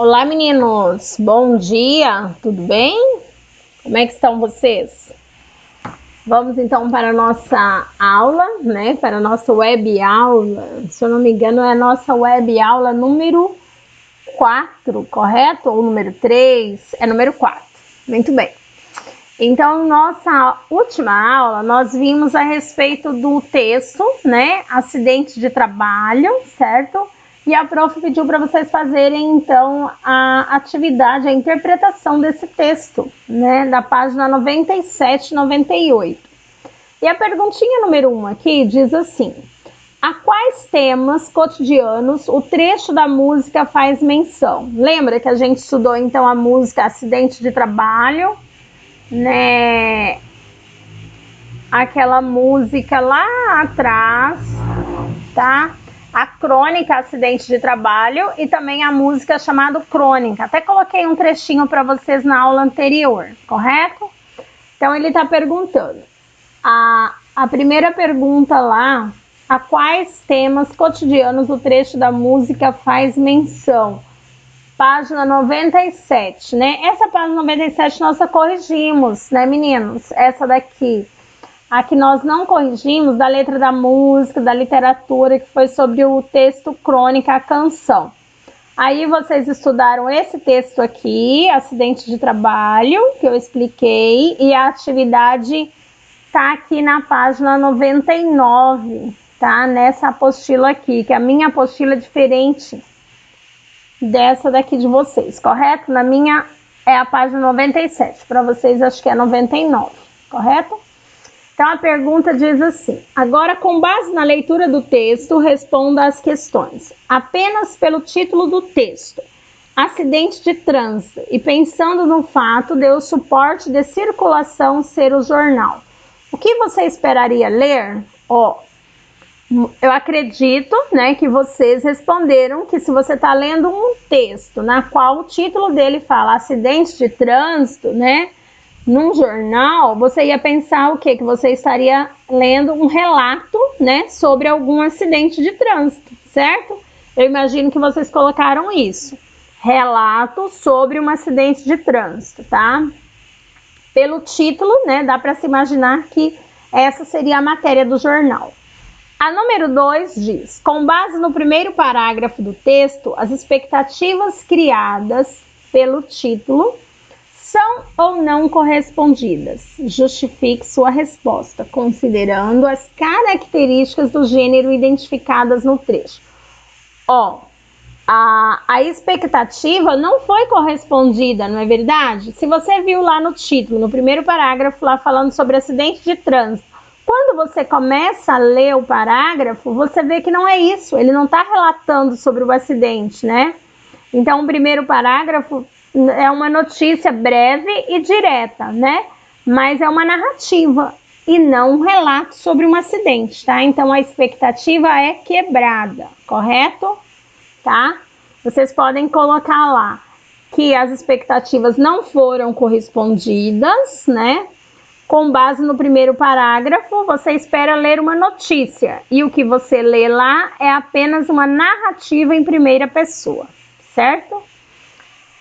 Olá, meninos! Bom dia! Tudo bem? Como é que estão vocês? Vamos então para a nossa aula, né? Para a nossa web aula. Se eu não me engano, é a nossa web aula número 4, correto? Ou número 3? É número 4. Muito bem. Então, nossa última aula, nós vimos a respeito do texto, né? Acidente de trabalho, certo? E a prof pediu para vocês fazerem, então, a atividade, a interpretação desse texto, né? Da página 97 e 98. E a perguntinha número 1 aqui diz assim: a quais temas cotidianos o trecho da música faz menção? Lembra que a gente estudou, então, a música Acidente de Trabalho, né? Aquela música lá atrás, tá? A crônica Acidente de Trabalho e também a música chamada Crônica. Até coloquei um trechinho para vocês na aula anterior, correto? Então ele está perguntando. A primeira pergunta lá, a quais temas cotidianos o trecho da música faz menção? Página 97, né? Essa página 97 nós corrigimos, né, meninos? Essa daqui. A que nós não corrigimos, da letra da música, da literatura, que foi sobre o texto crônica, a canção. Aí vocês estudaram esse texto aqui, Acidente de Trabalho, que eu expliquei, e a atividade tá aqui na página 99, tá? Nessa apostila aqui, que a minha apostila é diferente dessa daqui de vocês, correto? Na minha é a página 97, para vocês acho que é 99, correto? Então a pergunta diz assim: agora, com base na leitura do texto, responda às questões. Apenas pelo título do texto, acidente de trânsito, e pensando no fato de o suporte de circulação ser o jornal, o que você esperaria ler? Eu acredito, né, que vocês responderam que se você está lendo um texto na qual o título dele fala acidente de trânsito, né, num jornal, você ia pensar o quê? Que você estaria lendo um relato, né, sobre algum acidente de trânsito, certo? Eu imagino que vocês colocaram isso. Relato sobre um acidente de trânsito, tá? Pelo título, né, dá para se imaginar que essa seria a matéria do jornal. A número 2 diz: com base no primeiro parágrafo do texto, as expectativas criadas pelo título são ou não correspondidas? Justifique sua resposta, considerando as características do gênero identificadas no trecho. A expectativa não foi correspondida, não é verdade? Se você viu lá no título, no primeiro parágrafo, lá falando sobre acidente de trânsito, quando você começa a ler o parágrafo, você vê que não é isso, ele não está relatando sobre o acidente, né? Então, o primeiro parágrafo é uma notícia breve e direta, né? Mas é uma narrativa e não um relato sobre um acidente, tá? Então, a expectativa é quebrada, correto? Tá? Vocês podem colocar lá que as expectativas não foram correspondidas, né? Com base no primeiro parágrafo, você espera ler uma notícia e o que você lê lá é apenas uma narrativa em primeira pessoa, certo?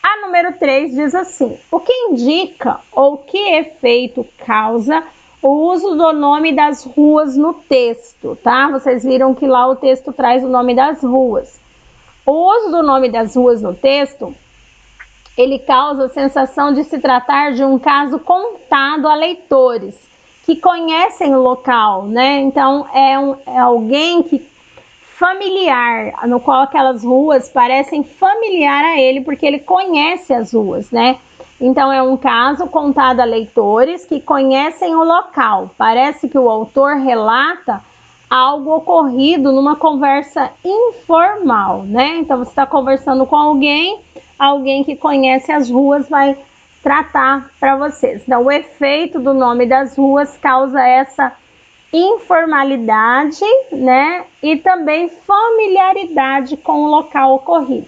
A número 3 diz assim: o que indica ou que efeito causa o uso do nome das ruas no texto, tá? Vocês viram que lá o texto traz o nome das ruas. O uso do nome das ruas no texto, ele causa a sensação de se tratar de um caso contado a leitores que conhecem o local, né? Então, é alguém que familiar, no qual aquelas ruas parecem familiar a ele, porque ele conhece as ruas, né? Então, é um caso contado a leitores que conhecem o local. Parece que o autor relata algo ocorrido numa conversa informal, né? Então, você está conversando com alguém que conhece as ruas vai tratar para vocês. Então, o efeito do nome das ruas causa essa informalidade, né? E também familiaridade com o local ocorrido.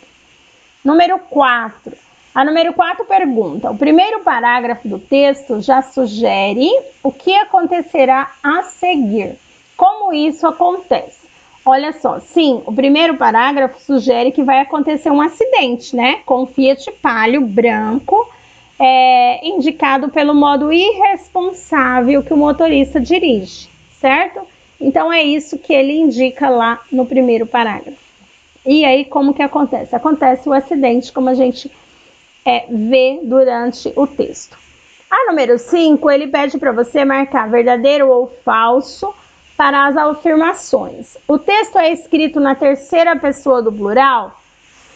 Número 4. A número 4 pergunta: o primeiro parágrafo do texto já sugere o que acontecerá a seguir. Como isso acontece? Olha só, sim, o primeiro parágrafo sugere que vai acontecer um acidente, né? Com um Fiat Palio branco, indicado pelo modo irresponsável que o motorista dirige, certo? Então é isso que ele indica lá no primeiro parágrafo. E aí como que acontece? Acontece o acidente, como a gente vê durante o texto. A número 5, ele pede para você marcar verdadeiro ou falso para as afirmações. O texto é escrito na terceira pessoa do plural?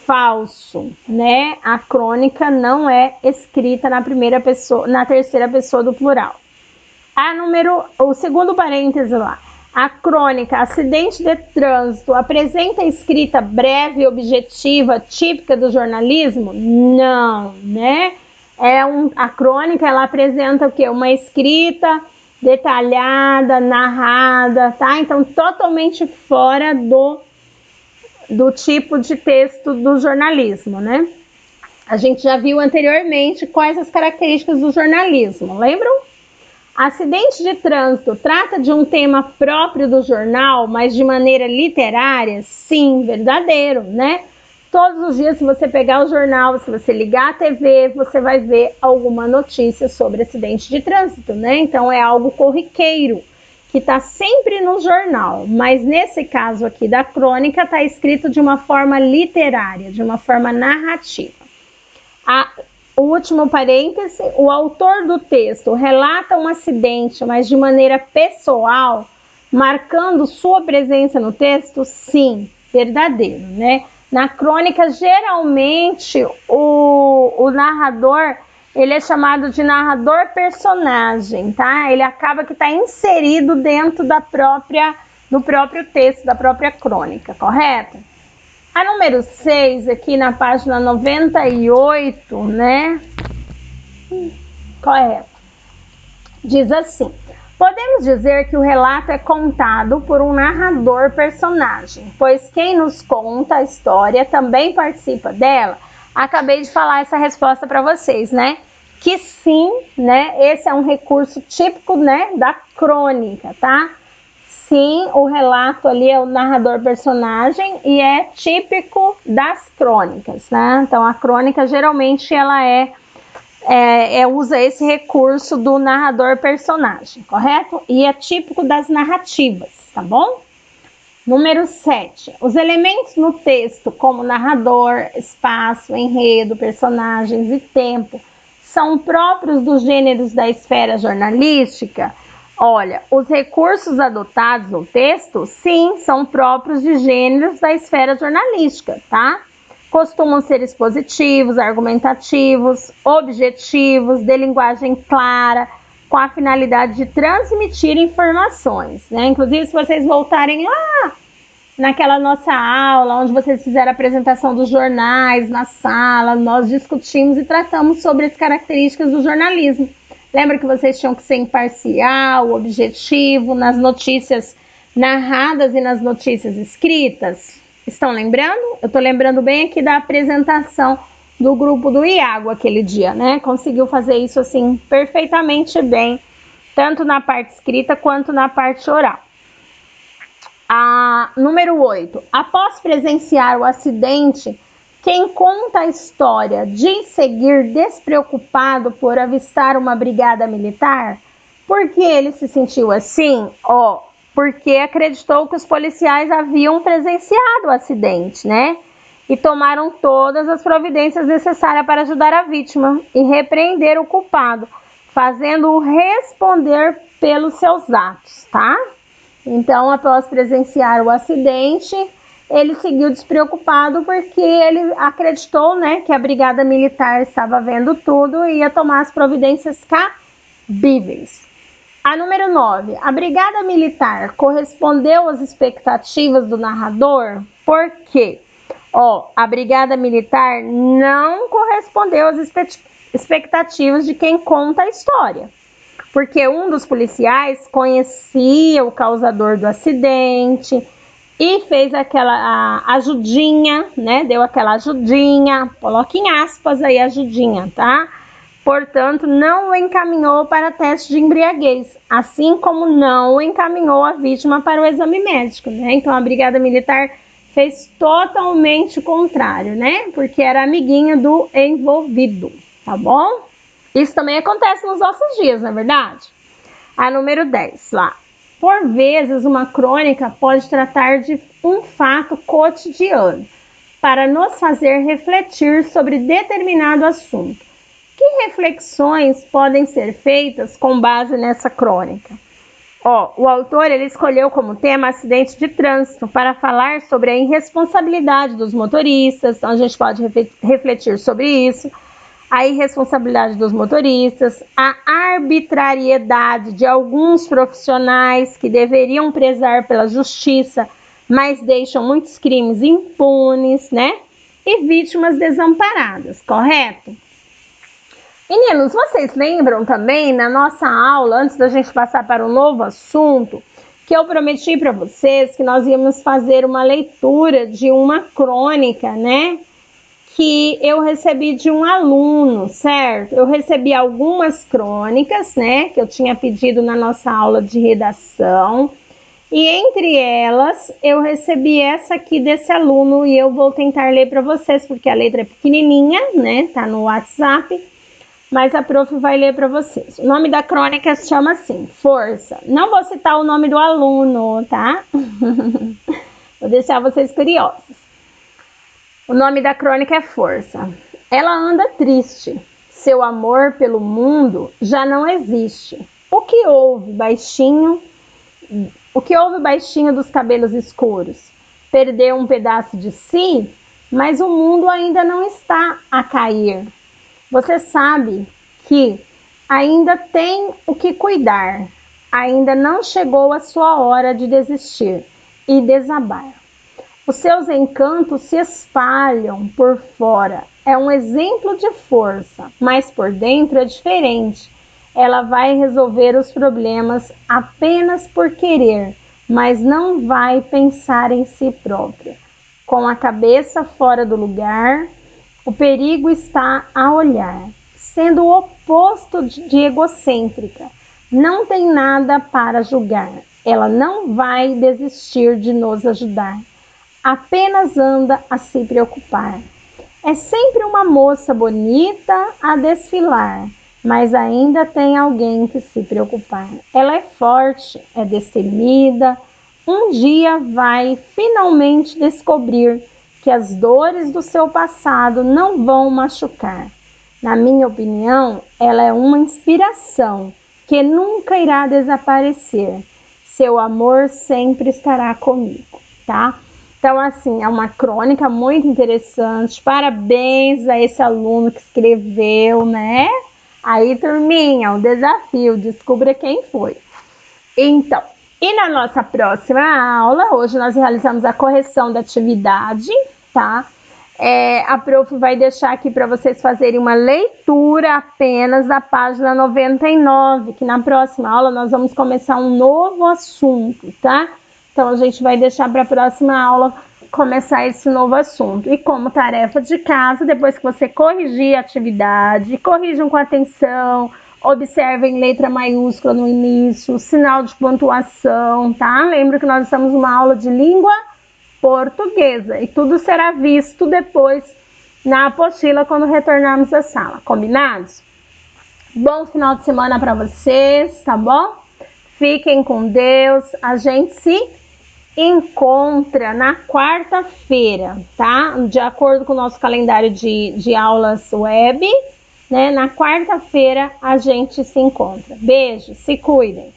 Falso, né? A crônica não é escrita na primeira pessoa, na terceira pessoa do plural. O segundo parêntese lá. A crônica acidente de trânsito apresenta escrita breve e objetiva típica do jornalismo? Não, né? A crônica, ela apresenta o quê? Uma escrita detalhada, narrada, tá? Então, totalmente fora do tipo de texto do jornalismo, né? A gente já viu anteriormente quais as características do jornalismo, lembram? Acidente de trânsito trata de um tema próprio do jornal, mas de maneira literária? Sim, verdadeiro, né? Todos os dias, se você pegar o jornal, se você ligar a TV, você vai ver alguma notícia sobre acidente de trânsito, né? Então é algo corriqueiro, que está sempre no jornal. Mas nesse caso aqui da crônica, está escrito de uma forma literária, de uma forma narrativa. O último parêntese, o autor do texto relata um acidente, mas de maneira pessoal, marcando sua presença no texto? Sim, verdadeiro, né? Na crônica, geralmente, o narrador, ele é chamado de narrador personagem, tá? Ele acaba que está inserido dentro do próprio texto, da própria crônica, correto? A número 6, aqui na página 98, né? Correto. Diz assim: podemos dizer que o relato é contado por um narrador personagem, pois quem nos conta a história também participa dela. Acabei de falar essa resposta para vocês, né? Que sim, né? Esse é um recurso típico, né, da crônica, tá? Sim, o relato ali é o narrador personagem e é típico das crônicas, né? Então a crônica geralmente ela usa esse recurso do narrador personagem, correto? E é típico das narrativas, tá bom? Número 7. Os elementos no texto, como narrador, espaço, enredo, personagens e tempo, são próprios dos gêneros da esfera jornalística? Olha, os recursos adotados no texto, sim, são próprios de gêneros da esfera jornalística, tá? Costumam ser expositivos, argumentativos, objetivos, de linguagem clara, com a finalidade de transmitir informações, né? Inclusive, se vocês voltarem lá naquela nossa aula, onde vocês fizeram a apresentação dos jornais na sala, nós discutimos e tratamos sobre as características do jornalismo. Lembra que vocês tinham que ser imparcial, objetivo, nas notícias narradas e nas notícias escritas? Estão lembrando? Eu estou lembrando bem aqui da apresentação do grupo do Iago aquele dia, né? Conseguiu fazer isso assim perfeitamente bem, tanto na parte escrita quanto na parte oral. Número 8. Após presenciar o acidente, quem conta a história diz seguir despreocupado por avistar uma brigada militar? Por que ele se sentiu assim? Porque acreditou que os policiais haviam presenciado o acidente, né? E tomaram todas as providências necessárias para ajudar a vítima e repreender o culpado, fazendo-o responder pelos seus atos, tá? Então, após presenciar o acidente, ele seguiu despreocupado porque ele acreditou, né, que a brigada militar estava vendo tudo e ia tomar as providências cabíveis. A número 9. A brigada militar correspondeu às expectativas do narrador? Por quê? A brigada militar não correspondeu às expectativas de quem conta a história. Porque um dos policiais conhecia o causador do acidente e fez aquela ajudinha, né? Deu aquela ajudinha, coloque em aspas aí ajudinha, tá? portanto, não o encaminhou para teste de embriaguez, assim como não encaminhou a vítima para o exame médico, né? Então, a Brigada Militar fez totalmente o contrário, né? Porque era amiguinha do envolvido, tá bom? Isso também acontece nos nossos dias, não é verdade? A número 10, lá. Por vezes, uma crônica pode tratar de um fato cotidiano para nos fazer refletir sobre determinado assunto. Que reflexões podem ser feitas com base nessa crônica? O autor ele escolheu como tema acidente de trânsito para falar sobre a irresponsabilidade dos motoristas, então a gente pode refletir sobre isso, a irresponsabilidade dos motoristas, a arbitrariedade de alguns profissionais que deveriam prezar pela justiça, mas deixam muitos crimes impunes, né? E vítimas desamparadas, correto? Meninos, vocês lembram também na nossa aula, antes da gente passar para um novo assunto, que eu prometi para vocês que nós íamos fazer uma leitura de uma crônica, né? Que eu recebi de um aluno, certo? Eu recebi algumas crônicas, né? Que eu tinha pedido na nossa aula de redação. E entre elas, eu recebi essa aqui desse aluno e eu vou tentar ler para vocês, porque a letra é pequenininha, né? Tá no WhatsApp. Mas a prof vai ler para vocês. O nome da crônica se chama assim, Força. Não vou citar o nome do aluno, tá? Vou deixar vocês curiosos. O nome da crônica é Força. Ela anda triste. Seu amor pelo mundo já não existe. O que houve, baixinho dos cabelos escuros? Perdeu um pedaço de si, mas o mundo ainda não está a cair. Você sabe que ainda tem o que cuidar, ainda não chegou a sua hora de desistir e desabar. Os seus encantos se espalham por fora, é um exemplo de força, mas por dentro é diferente. Ela vai resolver os problemas apenas por querer, mas não vai pensar em si própria. Com a cabeça fora do lugar, o perigo está a olhar, sendo o oposto de egocêntrica. Não tem nada para julgar. Ela não vai desistir de nos ajudar. Apenas anda a se preocupar. É sempre uma moça bonita a desfilar, mas ainda tem alguém que se preocupar. Ela é forte, é destemida. Um dia vai finalmente descobrir que as dores do seu passado não vão machucar. Na minha opinião, ela é uma inspiração que nunca irá desaparecer. Seu amor sempre estará comigo, tá? Então, assim, é uma crônica muito interessante. Parabéns a esse aluno que escreveu, né? Aí, turminha, o desafio, descubra quem foi. Então, e na nossa próxima aula, hoje nós realizamos a correção da atividade, tá? A prof vai deixar aqui para vocês fazerem uma leitura apenas da página 99, que na próxima aula nós vamos começar um novo assunto, tá? Então, a gente vai deixar para a próxima aula começar esse novo assunto. E como tarefa de casa, depois que você corrigir a atividade, corrijam com atenção, observem letra maiúscula no início, sinal de pontuação, tá? Lembra que nós estamos numa aula de língua portuguesa e tudo será visto depois na apostila quando retornarmos à sala, combinados? Bom final de semana para vocês, tá bom? Fiquem com Deus, a gente se encontra na quarta-feira, tá? De acordo com o nosso calendário de aulas web, né? Na quarta-feira a gente se encontra. Beijo, se cuidem.